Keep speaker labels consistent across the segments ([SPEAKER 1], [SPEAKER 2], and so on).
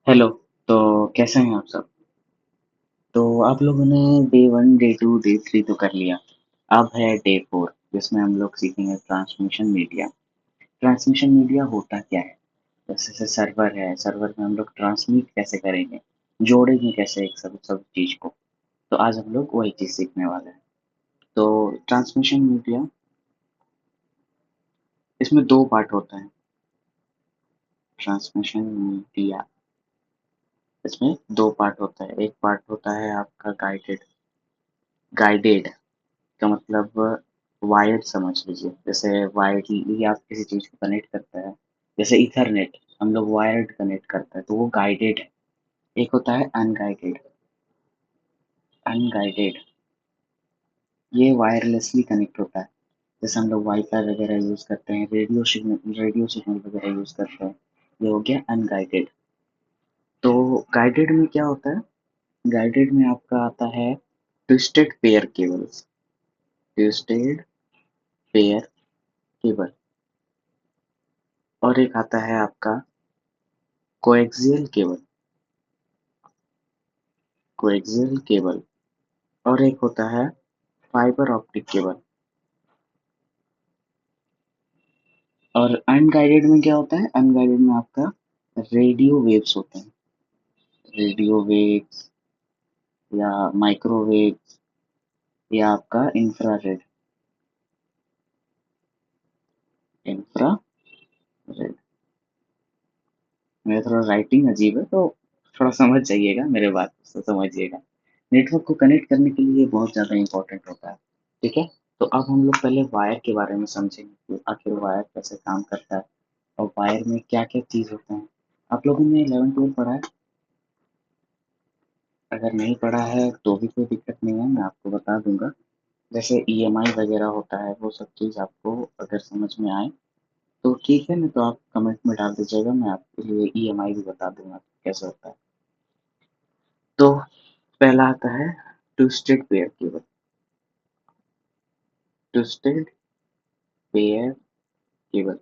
[SPEAKER 1] Hello. तो कैसे हैं आप सब? तो आप लोगों ने डे 1, डे 2, डे 3 तो कर लिया। अब है डे 4 जिसमें हम लोग सीखेंगे ट्रांसमिशन मीडिया। ट्रांसमिशन मीडिया होता क्या है? जैसे सर्वर है, सर्वर में हम लोग ट्रांसमिट कैसे करेंगे, जोड़ेंगे कैसे एक सब सब चीज़ को। तो आज हम लोग वही चीज़ सीखने वाले हैं। तो ट्रांसमिशन मीडिया, इसमें 2 पार्ट होता है। ट्रांसमिशन मीडिया, इसमें 2 पार्ट होता है। एक पार्ट होता है आपका गाइडेड। गाइडेड का मतलब वायर्ड समझ लीजिए। जैसे वायरली आप किसी चीज़ को कनेक्ट करते हैं, जैसे ईथरनेट हम लोग वायर्ड कनेक्ट करते हैं तो वो गाइडेड है। एक होता है अनगाइडेड। अनगाइडेड ये वायरलेसली कनेक्ट होता है। जैसे हम लोग वाईफाई वगैरह यूज़ करते हैं, रेडियो सिग्नल वगैरह यूज़ करते हैं। ये हो गया अनगाइडेड। तो गाइडेड में क्या होता है? गाइडेड में आपका आता है twisted pair cables. Twisted pair cable. और एक आता है आपका कोएक्सियल केबल। Coaxial cable. और एक होता है फाइबर ऑप्टिक केबल। और अनगाइडेड में क्या होता है? अनगाइडेड में आपका रेडियो वेव्स होते हैं। रेडियो वेव्स या माइक्रोवेव्स या आपका इंफ्रारेड। इंफ्रारेड। मेरा थोड़ा राइटिंग अजीब है तो थोड़ा समझ जाइएगा, मेरे बात को समझिएगा। नेटवर्क को कनेक्ट करने के लिए ये बहुत ज़्यादा इंपॉर्टेंट होता है। ठीक है? तो अब हम लोग पहले वायर के बारे में समझेंगे कि आखिर वायर कैसे काम करता है और वायर में क्या-क्या चीज़ होते हैं। आप लोगों ने 11-12 पढ़ा है? अगर नहीं पढ़ा है तो भी कोई दिक्कत नहीं है, मैं आपको बता दूँगा। जैसे ईएमआई वगैरह होता है, वो सब चीज़ आपको अगर समझ में आए तो ठीक है, नहीं तो आप कमेंट में डाल दीजिएगा, मैं आपके लिए ईएमआई भी बता दूँगा कैसे होता है। तो पहला आता है twisted pair cable. Twisted pair cable.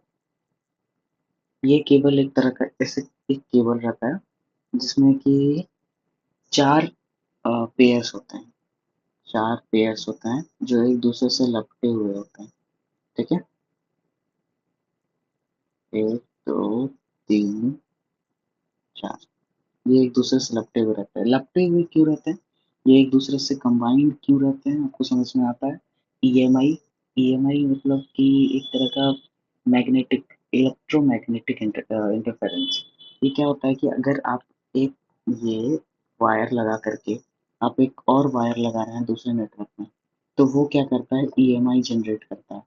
[SPEAKER 1] ये केबल एक तरह का ऐसे एक केबल रहता है जिसमें कि 4 पेयर्स होते हैं। 4 पेयर्स होते हैं जो एक दूसरे से लपटे हुए होते हैं। ठीक है? 1, 2, 3, 4। ये एक दूसरे से लपटे हुए रहते हैं। लपटे हुए क्यों रहते हैं? ये एक दूसरे से कंबाइंड क्यों रहते हैं? आपको समझ में आता है? ईएमआई। ईएमआई मतलब कि एक तरह का मैग्नेटिक, इलेक्ट्रोमैग्नेटिक इंटरफेरेंस। ये क्या होता है कि अगर आप एक ये वायर लगा करके आप एक और वायर लगा रहे हैं दूसरे नेटवर्क में, तो वो क्या करता है? ईएमआई जनरेट करता है।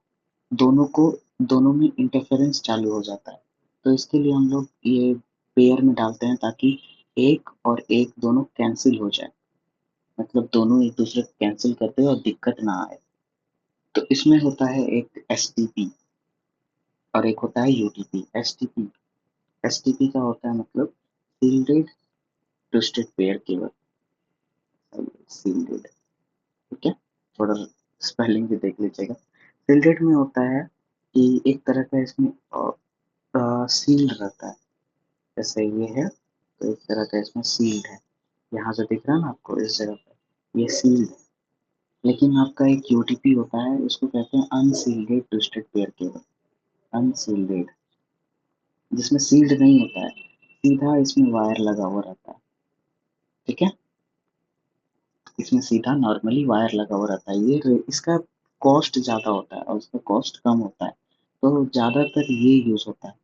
[SPEAKER 1] दोनों को दोनों में इंटरफेरेंस चालू हो जाता है। तो इसके लिए हम लोग ये पेयर में डालते हैं ताकि एक और एक दोनों कैंसल हो जाए। मतलब दोनों एक दूसरे को कैंसल कर दें और दिक्कत ना आए। तो इसमें होता है एक एसटीपी और एक होता है यूटीपी। एसटीपी, एसटीपी का होता है मतलब shielded twisted pair cable. Shielded. ठीक है? थोड़ा स्पेलिंग भी देख लीजिएगा। शील्डेड में होता है कि एक तरह का इसमें सील्ड रहता है। जैसे ये है तो एक तरह का इसमें सील्ड है। यहाँ जो दिख रहा है ना आपको इस जगह पर, ये सील्ड है। लेकिन आपका एक यूटीपी होता है, उसको कहते हैं unshielded twisted pair cable. Unshielded, जिसमें सील्ड नहीं होता है, सीधा इसमें वायर लगा हुआ रहता है। ठीक है? इसमें सीधा नॉर्मली वायर लगा हुआ रहता है। इसका कॉस्ट ज़्यादा होता है और इसका कॉस्ट कम होता है। तो ज़्यादातर ये यूज़ होता है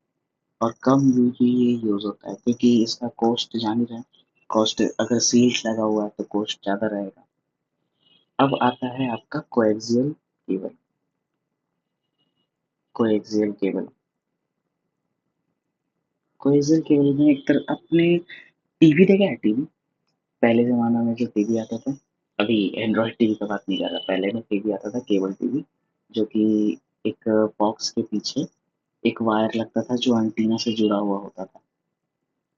[SPEAKER 1] और कम यूज ये यूज़ होता है क्योंकि इसका कॉस्ट जान ही रहे हैं। कॉस्ट अगर सील्ड लगा हुआ है तो कॉस्ट ज़्यादा रहेगा। अब आता है आपका coaxial cable. Coaxial cable. Coaxial cable में एक तरह अपने टीवी देखा है? टीवी पहले ज़माना में जो टीवी आता था, अभी एंड्रॉयड टीवी का बात नहीं कर रहा, पहले में टीवी आता था केबल टीवी, जो कि एक बॉक्स के पीछे एक वायर लगता था जो एंटीना से जुड़ा हुआ होता था।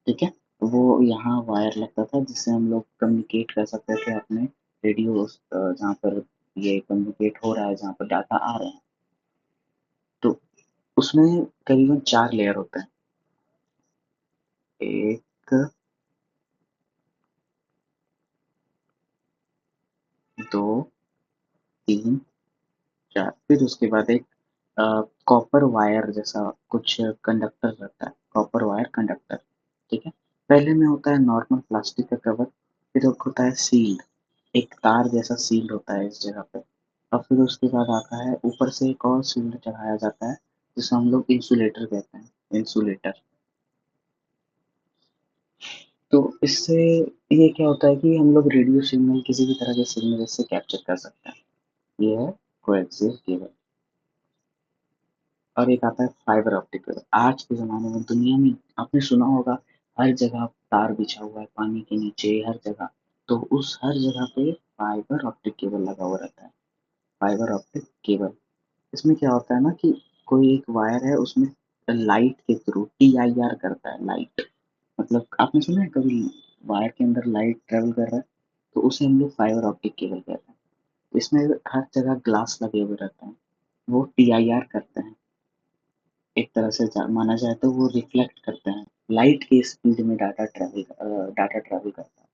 [SPEAKER 1] ठीक है? वो यहाँ वायर लगता था जिससे हम लोग कम्युनिकेट कर सकते थे अपने रेडियो जहाँ पर ये कम्युनिकेट हो रहा है, जहाँ पर डाटा आ रहे हैं। तो उसमें करीबन 4 लेयर होते हैं। 1, 2, 3, 4। फिर उसके बाद एक कॉपर वायर जैसा कुछ कंडक्टर रहता है, कॉपर वायर कंडक्टर, ठीक है। पहले में होता है नॉर्मल प्लास्टिक का कवर, फिर एक होता है सील्ड, एक तार जैसा सील्ड होता है इस जगह पे, और फिर उसके बाद आता है ऊपर से एक और सील्ड चढ़ाया जाता है जिसे हम लोग इंसुलेटर कहते हैं, इंसुलेटर। तो इससे ये क्या होता है कि हम लोग रेडियो सिग्नल किसी भी तरह के सिग्नल इससे कैप्चर कर सकते हैं। ये है कोएक्सियल केबल। और एक आता है फाइबर ऑप्टिक केबल। आज के ज़माने में दुनिया में आपने सुना होगा, हर जगह तार बिछा हुआ है, पानी के नीचे हर जगह। तो उस हर जगह पे फाइबर ऑप्टिक केबल लगा हुआ रहता है, फाइबर ऑप्टिक केबल। इसमें क्या होता है ना कि कोई एक वायर है, उसमें लाइट के थ्रू टीआईआर करता है, लाइट मतलब आपने सुना है कभी वायर के अंदर लाइट ट्रेवल कर रहा है, तो उसे हम लोग फाइबर ऑप्टिक केबल कहते हैं। इसमें हर जगह ग्लास लगे हुए रहते हैं, वो टीआईआर करते हैं। एक तरह से माना जाए तो वो रिफ्लेक्ट करते हैं, लाइट की स्पीड में डाटा ट्रैवल करता है।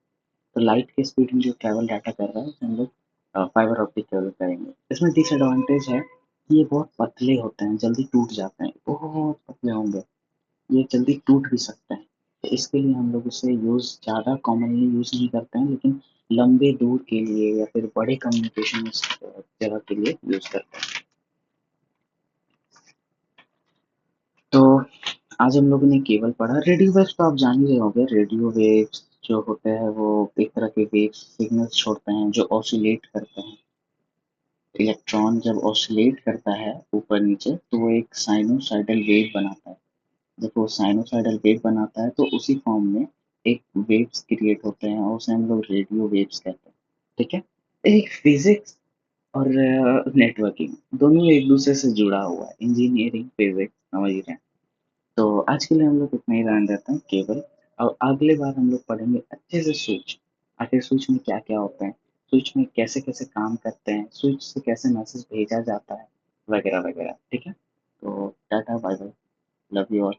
[SPEAKER 1] तो लाइट की स्पीड में जो ट्रैवल डाटा कर रहा है उसे हम लोग फाइबर ऑप्टिक केबल करेंगे। इसमें डिसएडवांटेज है कि ये बहुत पतले होते हैं, जल्दी टूट जाते हैं, बहुत पतले होंगे, ये जल्दी टूट भी सकते हैं। तो इसके लिए हम लोग इसे यूज़ ज़्यादा कॉमनली यूज़ नहीं करते हैं, लेकिन लंबे दूर के लिए या फिर बड़े कम्युनिकेशन जगह के लिए यूज़ करते हैं। तो आज हम लोगों ने केबल पढ़ा। रेडियो वेव्स तो आप जान ही रहे होंगे। रेडियो वेव्स जो होते हैं वो एक तरह के वेव्स सिग्नल्स छोड़ते हैं जो ऑसिलेट करते हैं। इलेक्ट्रॉन जब ऑसिलेट करता है ऊपर नीचे तो वो एक साइनोसाइडल वेव बनाता है। जब वो साइनोसाइडल वेव बनाता है तो उसी फॉर्म में एक वेव्स क्रिएट होते हैं और उसे हम लोग रेडियो वेव्स कहते हैं, ठीक है। एक फिजिक्स और नेटवर्किंग दोनों एक दूसरे से जुड़ा हुआ है, इंजीनियरिंग फिजिक्स समझ रहे हैं। तो आज के लिए हम लोग इतना ही जान देते हैं केबल। और अगले बार हम लोग पढ़ेंगे अच्छे से स्विच, आखिर स्विच में क्या क्या होता है, स्विच में कैसे कैसे काम करते हैं, स्विच से कैसे मैसेज भेजा जाता है, वगैरह वगैरह, ठीक है। तो tata bye bye, love you all.